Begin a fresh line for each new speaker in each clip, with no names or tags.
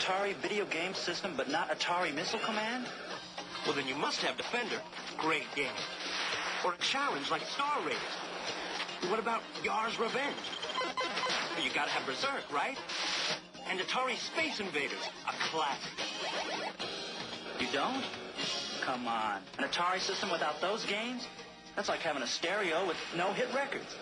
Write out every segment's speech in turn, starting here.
Atari video game system, but not Atari Missile Command?
Well, then you must have Defender. Great game. Or a challenge like Star Raiders. What about Yar's Revenge? You gotta have Berserk, right? And Atari Space Invaders, a classic.
You don't? Come on. An Atari system without those games? That's like having a stereo with no hit records.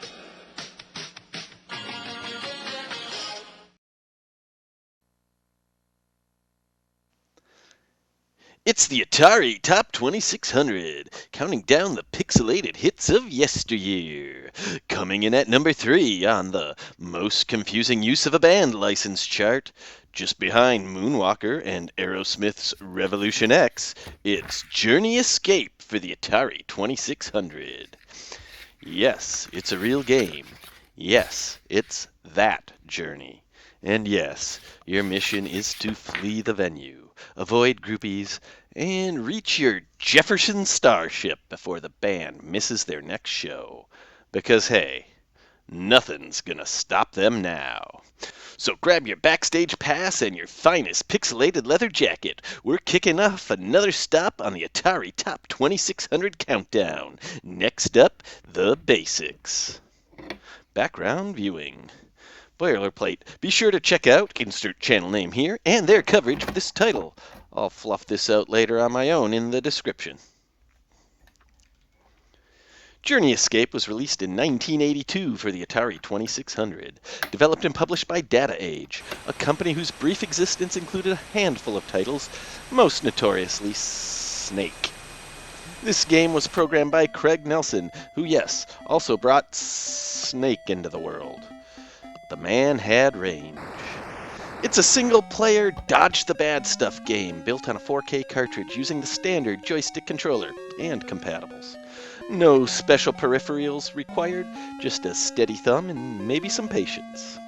It's the Atari Top 2600, counting down the pixelated hits of yesteryear. Coming in at number 3 on the most confusing use of a band license chart, just behind Moonwalker and Aerosmith's Revolution X, it's Journey Escape for the Atari 2600. Yes, it's a real game. Yes, it's that journey. And yes, your mission is to flee the venue, avoid groupies, and reach your Jefferson Starship before the band misses their next show. Because hey, nothing's gonna stop them now. So grab your backstage pass and your finest pixelated leather jacket. We're kicking off another stop on the Atari Top 2600 countdown. Next up, the basics. Background viewing. Boilerplate. Be sure to check out, insert channel name here, and their coverage for this title. I'll fluff this out later on my own in the description. Journey Escape was released in 1982 for the Atari 2600, developed and published by Data Age, a company whose brief existence included a handful of titles, most notoriously Snake. This game was programmed by Craig Nelson, who, yes, also brought Snake into the world. The man had range. It's a single-player dodge-the-bad-stuff game built on a 4K cartridge using the standard joystick controller and compatibles. No special peripherals required, just a steady thumb and maybe some patience.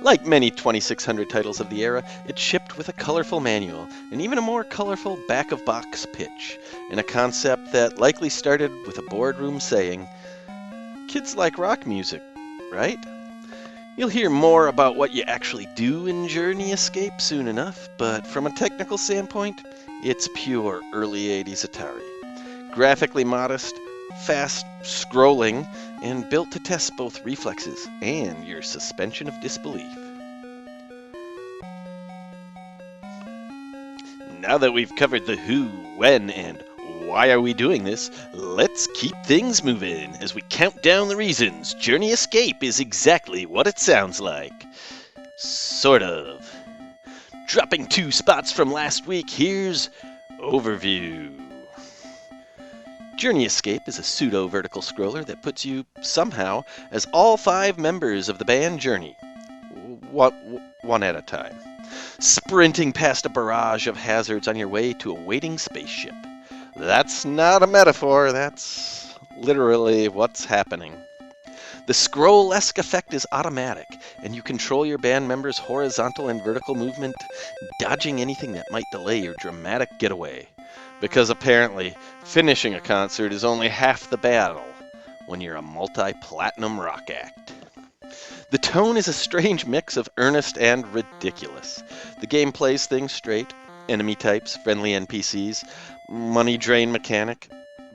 Like many 2600 titles of the era, it shipped with a colorful manual and even a more colorful back-of-box pitch, in a concept that likely started with a boardroom saying, "Kids like rock music, right?" You'll hear more about what you actually do in Journey Escape soon enough, but from a technical standpoint, it's pure early 80s Atari. Graphically modest, fast scrolling, and built to test both reflexes and your suspension of disbelief. Now that we've covered the who, when, and why are we doing this, let's keep things moving as we count down the reasons Journey Escape is exactly what it sounds like. Sort of. Dropping 2 spots from last week, here's Overview. Journey Escape is a pseudo-vertical scroller that puts you, somehow, as all 5 members of the band Journey. One at a time. Sprinting past a barrage of hazards on your way to a waiting spaceship. That's not a metaphor, that's literally what's happening. The scroll-esque effect is automatic, and you control your band members' horizontal and vertical movement, dodging anything that might delay your dramatic getaway. Because apparently, finishing a concert is only half the battle when you're a multi-platinum rock act. The tone is a strange mix of earnest and ridiculous. The game plays things straight, enemy types, friendly NPCs, money drain mechanic,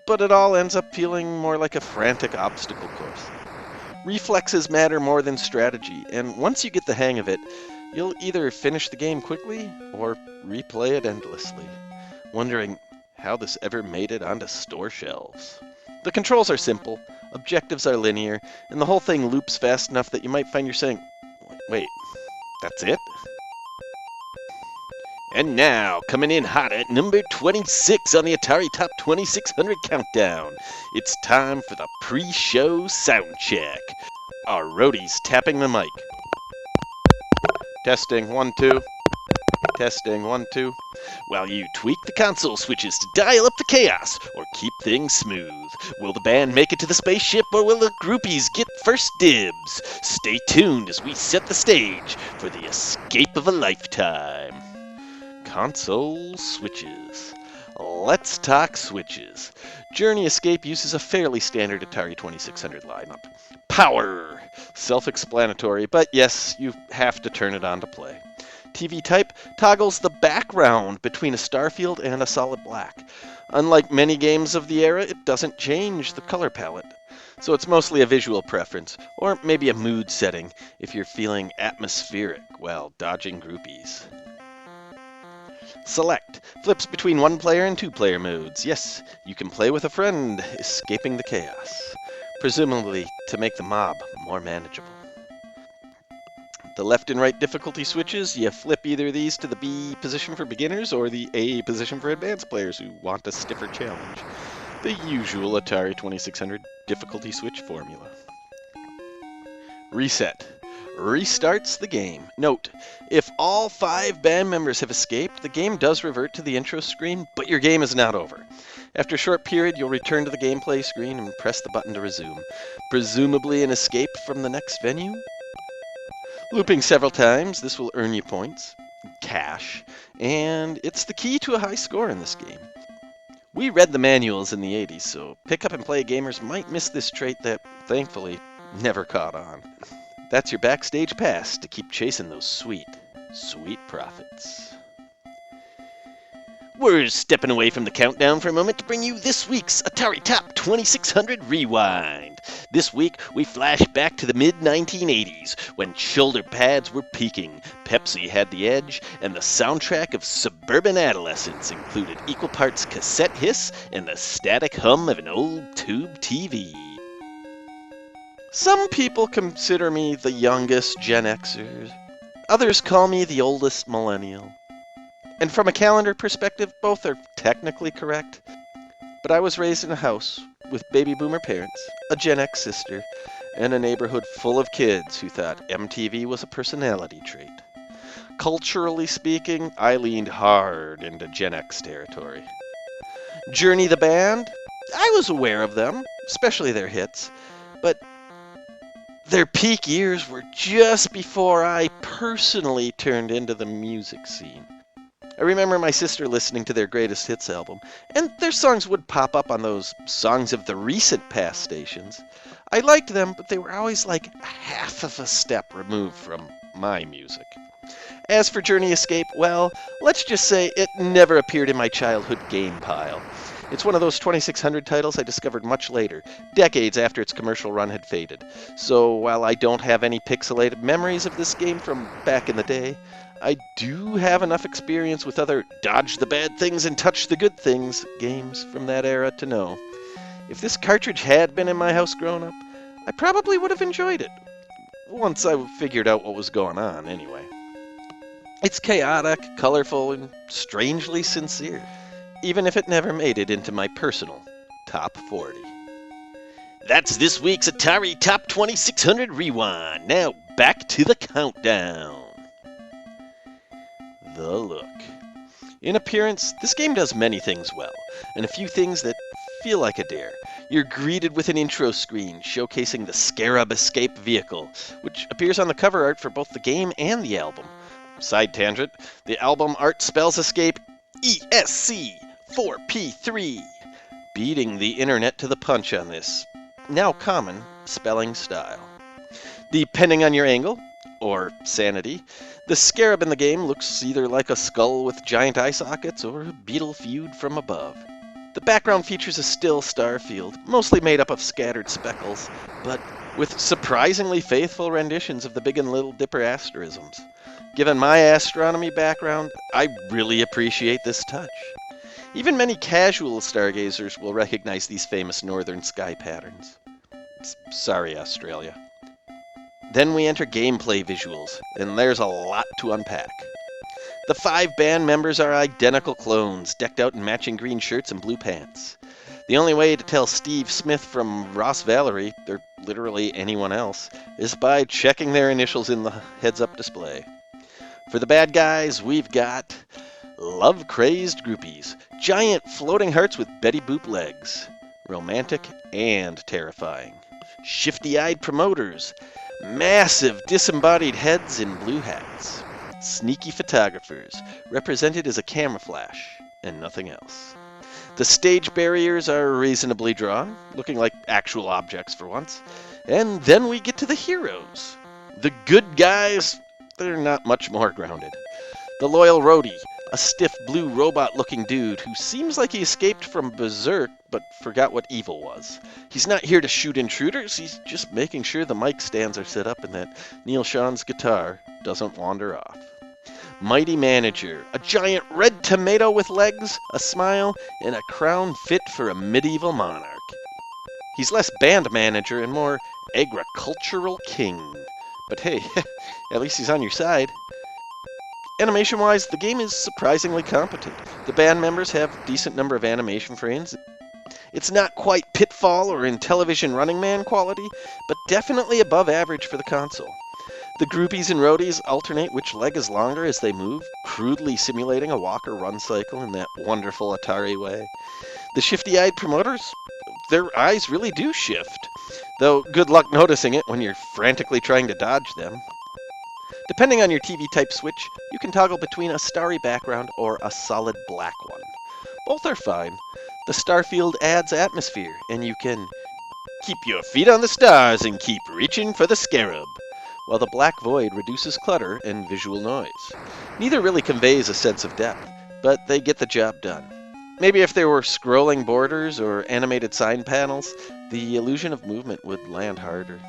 but it all ends up feeling more like a frantic obstacle course. Reflexes matter more than strategy, and once you get the hang of it, you'll either finish the game quickly or replay it endlessly, wondering how this ever made it onto store shelves. The controls are simple, objectives are linear, and the whole thing loops fast enough that you might find yourself saying, "Wait, that's it?" And now, coming in hot at number 26 on the Atari Top 2600 countdown, it's time for the pre-show sound check. Our roadies tapping the mic. Testing, 1, 2. Testing, 1, 2. While you tweak the console switches to dial up the chaos or keep things smooth. Will the band make it to the spaceship or will the groupies get first dibs? Stay tuned as we set the stage for the escape of a lifetime. Console switches. Let's talk switches. Journey Escape uses a fairly standard Atari 2600 lineup. Power! Self-explanatory, but yes, you have to turn it on to play. TV type toggles the background between a star field and a solid black. Unlike many games of the era, it doesn't change the color palette. So it's mostly a visual preference, or maybe a mood setting if you're feeling atmospheric while dodging groupies. Select flips between 1-player and 2-player modes. Yes, you can play with a friend, escaping the chaos, presumably to make the mob more manageable. The left and right difficulty switches, you flip either of these to the B position for beginners or the A position for advanced players who want a stiffer challenge. The usual Atari 2600 difficulty switch formula. Reset. Restarts the game. Note, if all 5 band members have escaped, the game does revert to the intro screen, but your game is not over. After a short period, you'll return to the gameplay screen and press the button to resume. Presumably an escape from the next venue? Looping several times, this will earn you points, cash, and it's the key to a high score in this game. We read the manuals in the 80s, so pick-up-and-play gamers might miss this trait that, thankfully, never caught on. That's your backstage pass to keep chasing those sweet, sweet profits. We're stepping away from the countdown for a moment to bring you this week's Atari Top 2600 Rewind. This week, we flash back to the mid-1980s when shoulder pads were peaking, Pepsi had the edge, and the soundtrack of suburban adolescence included equal parts cassette hiss and the static hum of an old tube TV. Some people consider me the youngest Gen Xer. Others call me the oldest millennial. And from a calendar perspective, both are technically correct. But I was raised in a house with baby boomer parents, a Gen X sister, and a neighborhood full of kids who thought MTV was a personality trait. Culturally speaking, I leaned hard into Gen X territory. Journey the band? I was aware of them, especially their hits, but their peak years were just before I personally turned into the music scene. I remember my sister listening to their greatest hits album, and their songs would pop up on those songs of the recent past stations. I liked them, but they were always like half of a step removed from my music. As for Journey Escape, well, let's just say it never appeared in my childhood game pile. It's one of those 2600 titles I discovered much later, decades after its commercial run had faded. So while I don't have any pixelated memories of this game from back in the day, I do have enough experience with other dodge the bad things and touch the good things games from that era to know. If this cartridge had been in my house growing up, I probably would have enjoyed it. Once I figured out what was going on, anyway. It's chaotic, colorful, and strangely sincere, even if it never made it into my personal top 40. That's this week's Atari Top 2600 Rewind. Now back to the countdown. The look. In appearance, this game does many things well, and a few things that feel like a dare. You're greeted with an intro screen showcasing the Scarab Escape vehicle, which appears on the cover art for both the game and the album. Side tangent, the album art spells escape ESC4P3, beating the internet to the punch on this, now common, spelling style. Depending on your angle, or sanity, the scarab in the game looks either like a skull with giant eye sockets or a beetle viewed from above. The background features a still star field, mostly made up of scattered speckles, but with surprisingly faithful renditions of the Big and Little Dipper asterisms. Given my astronomy background, I really appreciate this touch. Even many casual stargazers will recognize these famous northern sky patterns. Sorry, Australia. Then we enter gameplay visuals, and there's a lot to unpack. The 5 band members are identical clones, decked out in matching green shirts and blue pants. The only way to tell Steve Smith from Ross Valerie, or literally anyone else, is by checking their initials in the heads-up display. For the bad guys, we've got love-crazed groupies, giant floating hearts with Betty Boop legs, romantic and terrifying, shifty-eyed promoters, massive disembodied heads in blue hats, sneaky photographers, represented as a camera flash and nothing else. The stage barriers are reasonably drawn, looking like actual objects for once, and then we get to the heroes. The good guys they're not much more grounded. The loyal roadie, a stiff blue robot-looking dude who seems like he escaped from Berserk but forgot what evil was. He's not here to shoot intruders, he's just making sure the mic stands are set up and that Neil Sean's guitar doesn't wander off. Mighty Manager, a giant red tomato with legs, a smile, and a crown fit for a medieval monarch. He's less band manager and more agricultural king. But hey, at least he's on your side. Animation-wise, the game is surprisingly competent. The band members have a decent number of animation frames. It's not quite Pitfall or Intellivision Running Man quality, but definitely above average for the console. The groupies and roadies alternate which leg is longer as they move, crudely simulating a walk or run cycle in that wonderful Atari way. The shifty-eyed promoters, their eyes really do shift, though good luck noticing it when you're frantically trying to dodge them. Depending on your TV type switch, you can toggle between a starry background or a solid black one. Both are fine. The starfield adds atmosphere, and you can keep your feet on the stars and keep reaching for the scarab, while the black void reduces clutter and visual noise. Neither really conveys a sense of depth, but they get the job done. Maybe if there were scrolling borders or animated sign panels, the illusion of movement would land harder.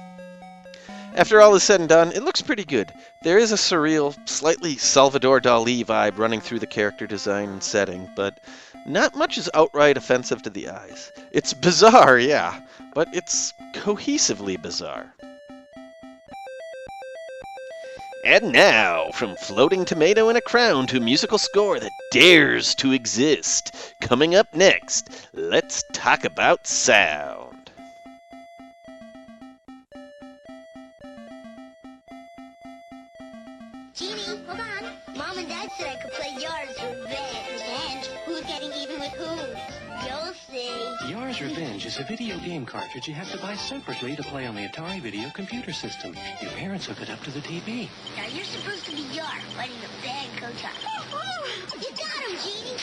After all is said and done, it looks pretty good. There is a surreal, slightly Salvador Dali vibe running through the character design and setting, but not much is outright offensive to the eyes. It's bizarre, yeah, but it's cohesively bizarre. And now, from Floating Tomato in a Crown to a musical score that dares to exist, coming up next, let's talk about sound.
Jeannie, hold on. Mom and Dad said I could play Yars Revenge. Who's getting even with who? You'll see.
Yars Revenge is a video game cartridge you have to buy separately to play on the Atari video computer system. Your parents hook it up to the TV.
Now you're supposed to be Yar, fighting a bad Kotar. You got him, Jeannie.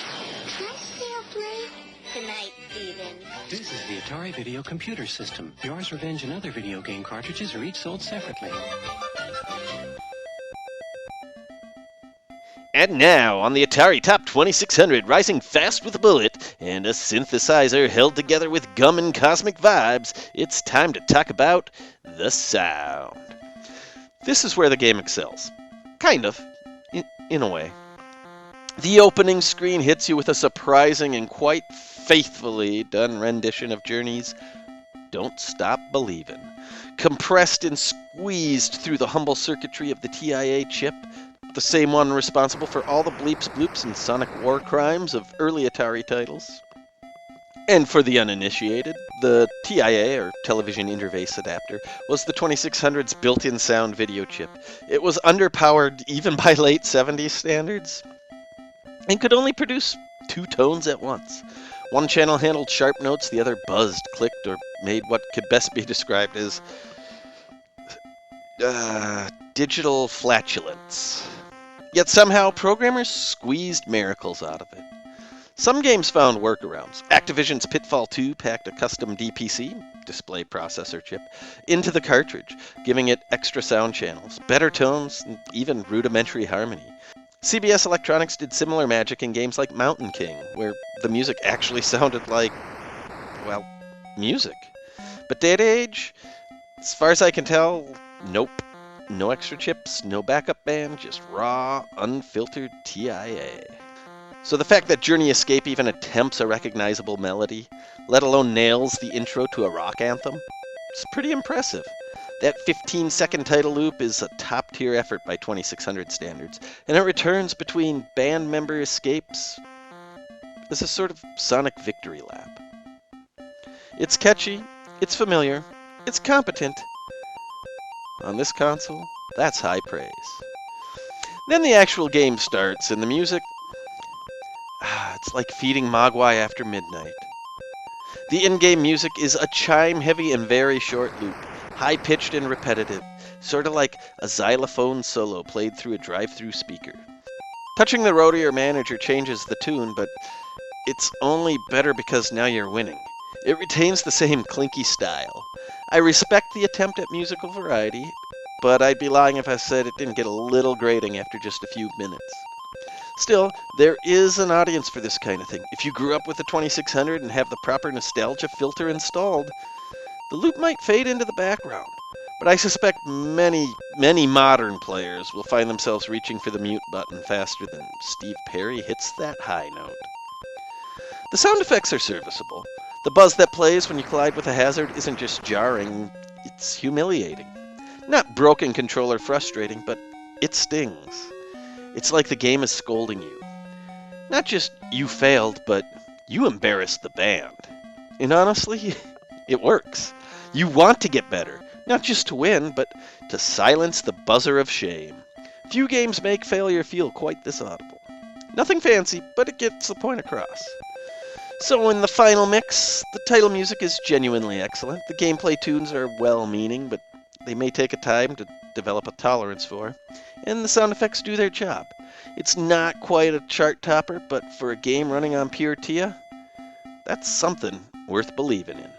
Can I stay up late? Tonight, Steven.
This is the Atari video computer system. Yars Revenge and other video game cartridges are each sold separately.
And now, on the Atari Top 2600, rising fast with a bullet, and a synthesizer held together with gum and cosmic vibes, it's time to talk about the sound. This is where the game excels. Kind of, in a way. The opening screen hits you with a surprising and quite faithfully done rendition of Journey's Don't Stop Believin'. Compressed and squeezed through the humble circuitry of the TIA chip, the same one responsible for all the bleeps, bloops, and sonic war crimes of early Atari titles. And for the uninitiated, the TIA, or Television Interface Adapter, was the 2600's built-in sound video chip. It was underpowered even by late 70s standards, and could only produce 2 tones at once. One channel handled sharp notes, the other buzzed, clicked, or made what could best be described as digital flatulence. Yet somehow, programmers squeezed miracles out of it. Some games found workarounds. Activision's Pitfall 2 packed a custom DPC, display processor chip, into the cartridge, giving it extra sound channels, better tones, and even rudimentary harmony. CBS Electronics did similar magic in games like Mountain King, where the music actually sounded like, well, music. But Data Age, as far as I can tell, nope. No extra chips, no backup band, just raw, unfiltered TIA. So the fact that Journey Escape even attempts a recognizable melody, let alone nails the intro to a rock anthem, it's pretty impressive. That 15-second title loop is a top-tier effort by 2600 standards, and it returns between band member escapes as a sort of sonic victory lap. It's catchy, it's familiar, it's competent. On this console, that's high praise. Then the actual game starts, and the music, it's like feeding Mogwai after midnight. The in-game music is a chime-heavy and very short loop, high-pitched and repetitive, sort of like a xylophone solo played through a drive-through speaker. Touching the roadie or manager changes the tune, but it's only better because now you're winning. It retains the same clinky style. I respect the attempt at musical variety. but I'd be lying if I said it didn't get a little grating after just a few minutes. Still, there is an audience for this kind of thing. If you grew up with the 2600 and have the proper nostalgia filter installed, the loop might fade into the background. But I suspect many modern players will find themselves reaching for the mute button faster than Steve Perry hits that high note. The sound effects are serviceable. The buzz that plays when you collide with a hazard isn't just jarring, it's humiliating. Not broken controller frustrating, but it stings. It's like the game is scolding you. Not just you failed, but you embarrassed the band. And honestly, it works. You want to get better, not just to win, but to silence the buzzer of shame. Few games make failure feel quite this audible. Nothing fancy, but it gets the point across. So in the final mix, the title music is genuinely excellent. The gameplay tunes are well-meaning, but they may take a time to develop a tolerance for. And the sound effects do their job. It's not quite a chart topper, but for a game running on pure TIA, that's something worth believing in.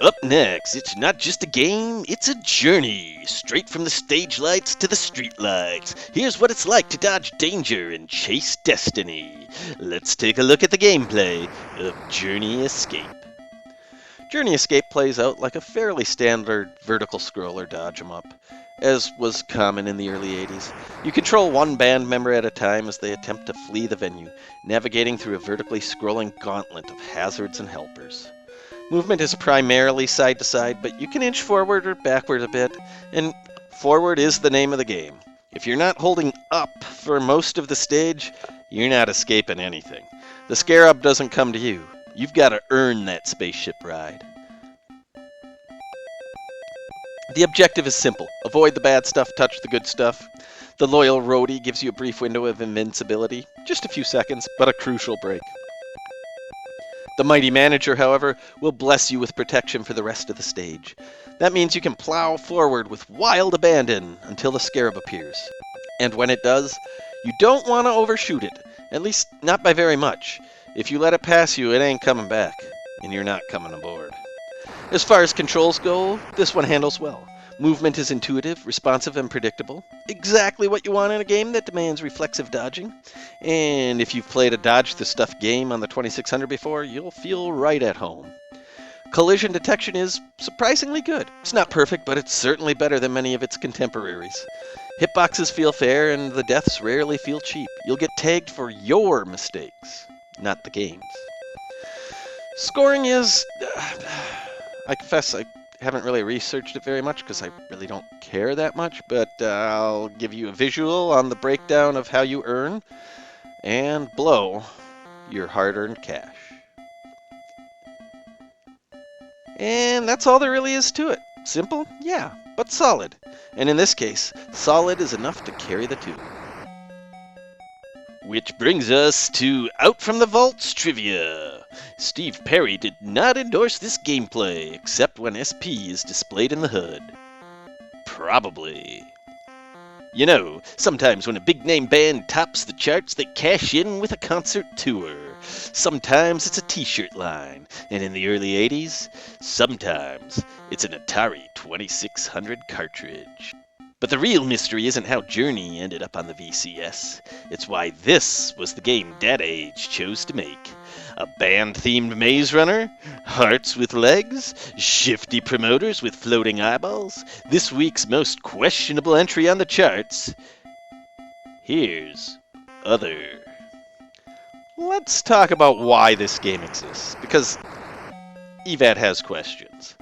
Up next, it's not just a game, it's a journey. Straight from the stage lights to the street lights. Here's what it's like to dodge danger and chase destiny. Let's take a look at the gameplay of Journey Escape. Journey Escape plays out like a fairly standard vertical scroller dodge 'em up, as was common in the early 80s. You control one band member at a time as they attempt to flee the venue, navigating through a vertically scrolling gauntlet of hazards and helpers. Movement is primarily side to side, but you can inch forward or backward a bit, and forward is the name of the game. If you're not holding up for most of the stage, you're not escaping anything. The scarab doesn't come to you. You've got to earn that spaceship ride. The objective is simple. Avoid the bad stuff, touch the good stuff. The loyal roadie gives you a brief window of invincibility. Just a few seconds, but a crucial break. The mighty manager, however, will bless you with protection for the rest of the stage. That means you can plow forward with wild abandon until the scarab appears. And when it does, you don't want to overshoot it, at least not by very much. If you let it pass you, it ain't coming back, and you're not coming aboard. As far as controls go, this one handles well. Movement is intuitive, responsive, and predictable. Exactly what you want in a game that demands reflexive dodging. And if you've played a dodge the stuff game on the 2600 before, you'll feel right at home. Collision detection is surprisingly good. It's not perfect, but it's certainly better than many of its contemporaries. Hitboxes feel fair, and the deaths rarely feel cheap. You'll get tagged for your mistakes, not the game's. Scoring is... I confess I haven't really researched it very much because I really don't care that much, but I'll give you a visual on the breakdown of how you earn and blow your hard-earned cash. And that's all there really is to it. Simple? Yeah, but solid. And in this case, solid is enough to carry the tune. Which brings us to Out from the Vaults trivia. Steve Perry did not endorse this gameplay, except when SP is displayed in the HUD. Probably. You know, sometimes when a big-name band tops the charts, they cash in with a concert tour. Sometimes it's a t-shirt line, and in the early 80s, sometimes it's an Atari 2600 cartridge. But the real mystery isn't how Journey ended up on the VCS. It's why this was the game Data Age chose to make. A band-themed maze runner? Hearts with legs? Shifty promoters with floating eyeballs? This week's most questionable entry on the charts? Here's Other. Let's talk about why this game exists, because EVAT has questions.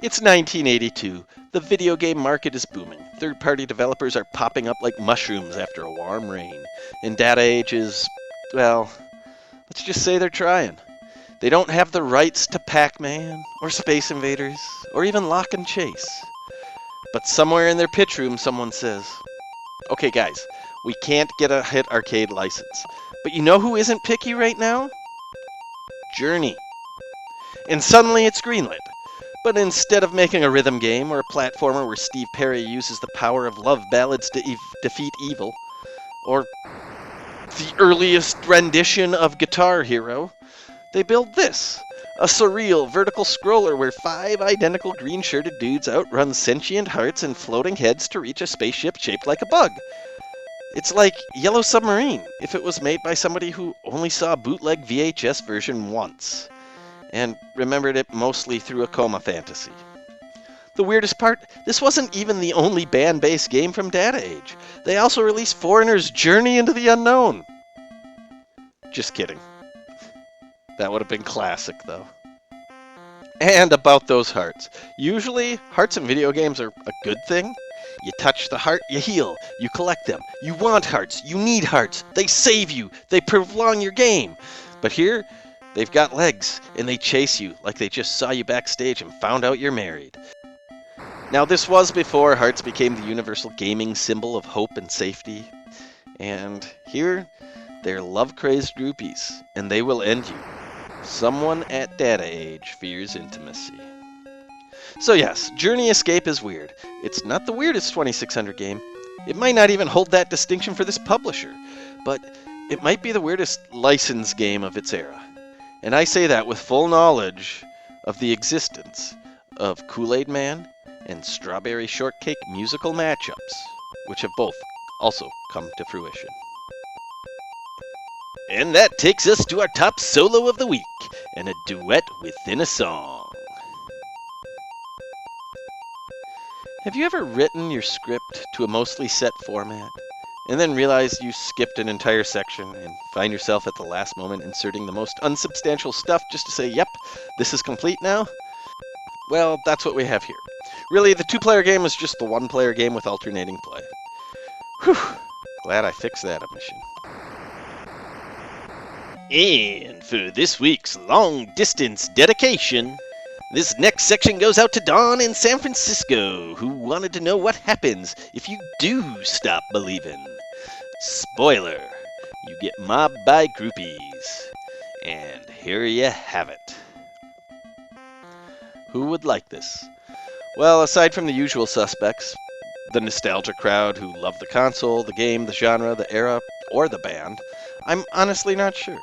It's 1982. The video game market is booming. Third-party developers are popping up like mushrooms after a warm rain. And Data Age is, well, let's just say they're trying. They don't have the rights to Pac-Man, or Space Invaders, or even Lock and Chase. But somewhere in their pitch room, someone says, okay guys, we can't get a hit arcade license. But you know who isn't picky right now? Journey. And suddenly it's greenlit. But instead of making a rhythm game or a platformer where Steve Perry uses the power of love ballads to defeat evil, or the earliest rendition of Guitar Hero, they build this, A surreal vertical scroller where 5 identical green-shirted dudes outrun sentient hearts and floating heads to reach a spaceship shaped like a bug. It's like Yellow Submarine if it was made by somebody who only saw a bootleg VHS version once and remembered it mostly through a coma fantasy. The weirdest part, this wasn't even the only band-based game from Data Age. They also released Foreigner's Journey into the Unknown. Just kidding. That would have been classic, though. And about those hearts. Usually, hearts in video games are a good thing. You touch the heart, you heal. You collect them. You want hearts. You need hearts. They save you. They prolong your game. But here, they've got legs, and they chase you like they just saw you backstage and found out you're married. Now, this was before hearts became the universal gaming symbol of hope and safety. And here, they're love-crazed groupies, and they will end you. Someone at Data Age fears intimacy. So yes, Journey Escape is weird. It's not the weirdest 2600 game. It might not even hold that distinction for this publisher, but it might be the weirdest licensed game of its era. And I say that with full knowledge of the existence of Kool-Aid Man and Strawberry Shortcake musical matchups, which have both also come to fruition. And that takes us to our top solo of the week, and a duet within a song. Have you ever written your script to a mostly set format, and then realized you skipped an entire section and find yourself at the last moment inserting the most unsubstantial stuff just to say, yep, this is complete now? Well, that's what we have here. Really, the 2-player game is just the 1-player game with alternating play. Whew, glad I fixed that omission. And for this week's long-distance dedication, this next section goes out to Dawn in San Francisco, who wanted to know what happens if you do stop believing. Spoiler, you get mobbed by groupies. And here you have it. Who would like this? Well, aside from the usual suspects, the nostalgia crowd who love the console, the game, the genre, the era, or the band, I'm honestly not sure.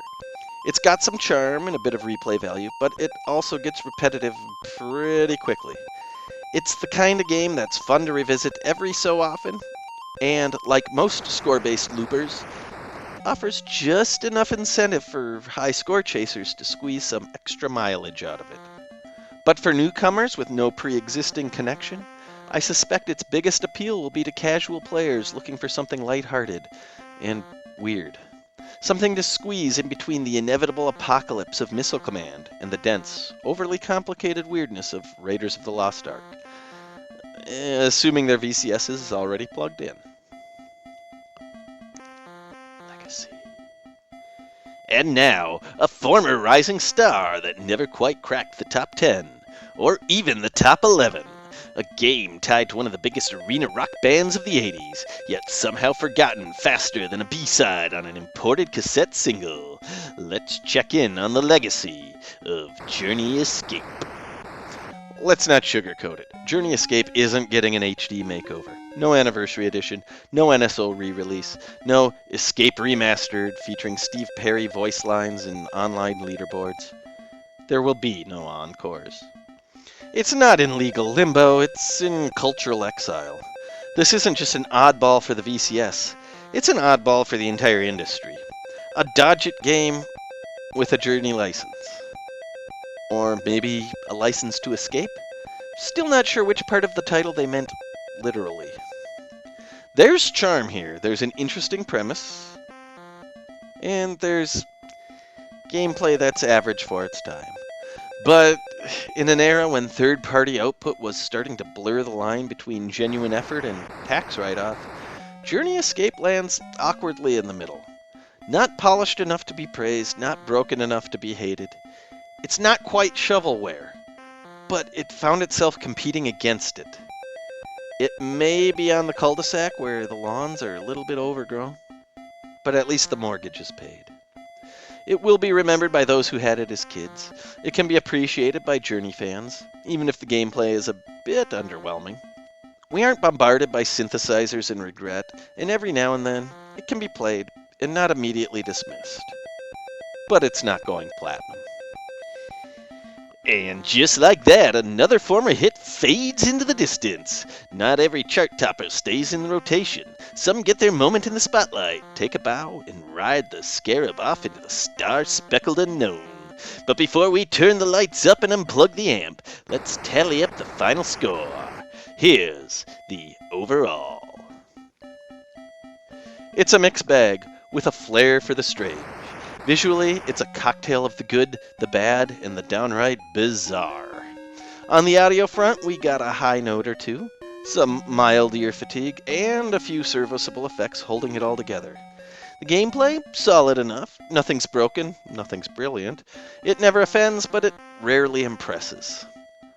It's got some charm and a bit of replay value, but it also gets repetitive pretty quickly. It's the kind of game that's fun to revisit every so often, and like most score-based loopers, offers just enough incentive for high score chasers to squeeze some extra mileage out of it. But for newcomers with no pre-existing connection, I suspect its biggest appeal will be to casual players looking for something lighthearted and weird. Something to squeeze in between the inevitable apocalypse of Missile Command and the dense, overly complicated weirdness of Raiders of the Lost Ark. Assuming their VCS is already plugged in. Legacy. And now, a former rising star that never quite cracked the top 10, or even the top 11. A game tied to one of the biggest arena rock bands of the 80s, yet somehow forgotten faster than a B-side on an imported cassette single. Let's check in on the legacy of Journey Escape. Let's not sugarcoat it. Journey Escape isn't getting an HD makeover. No Anniversary Edition, no NSO re-release, no Escape Remastered featuring Steve Perry voice lines and online leaderboards. There will be no encores. It's not in legal limbo, it's in cultural exile. This isn't just an oddball for the VCS, it's an oddball for the entire industry. A dodge-it game with a Journey license. Or maybe a license to escape? Still not sure which part of the title they meant literally. There's charm here, there's an interesting premise, and there's gameplay that's average for its time. But in an era when third-party output was starting to blur the line between genuine effort and tax write-off, Journey Escape lands awkwardly in the middle. Not polished enough to be praised, not broken enough to be hated. It's not quite shovelware, but it found itself competing against it. It may be on the cul-de-sac where the lawns are a little bit overgrown, but at least the mortgage is paid. It will be remembered by those who had it as kids. It can be appreciated by Journey fans, even if the gameplay is a bit underwhelming. We aren't bombarded by synthesizers and regret, and every now and then, it can be played and not immediately dismissed. But it's not going platinum. And just like that, another former hit fades into the distance. Not every chart topper stays in the rotation. Some get their moment in the spotlight, take a bow, and ride the scarab off into the star-speckled unknown. But before we turn the lights up and unplug the amp, let's tally up the final score. Here's the overall. It's a mixed bag with a flair for the strange. Visually, it's a cocktail of the good, the bad, and the downright bizarre. On the audio front, we got a high note or two, some mild ear fatigue, and a few serviceable effects holding it all together. The gameplay, solid enough. Nothing's broken, nothing's brilliant. It never offends, but it rarely impresses.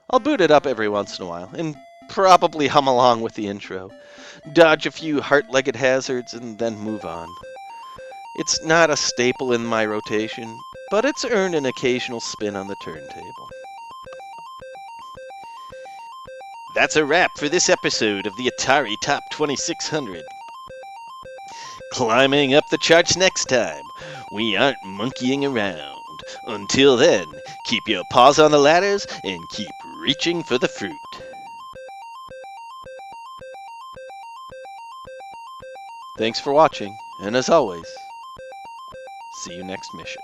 I'll boot it up every once in a while, and probably hum along with the intro. Dodge a few heart-legged hazards, and then move on. It's not a staple in my rotation, but it's earned an occasional spin on the turntable. That's a wrap for this episode of the Atari Top 2600. Climbing up the charts next time, we aren't monkeying around. Until then, keep your paws on the ladders and keep reaching for the fruit. Thanks for watching, and as always, see you next mission.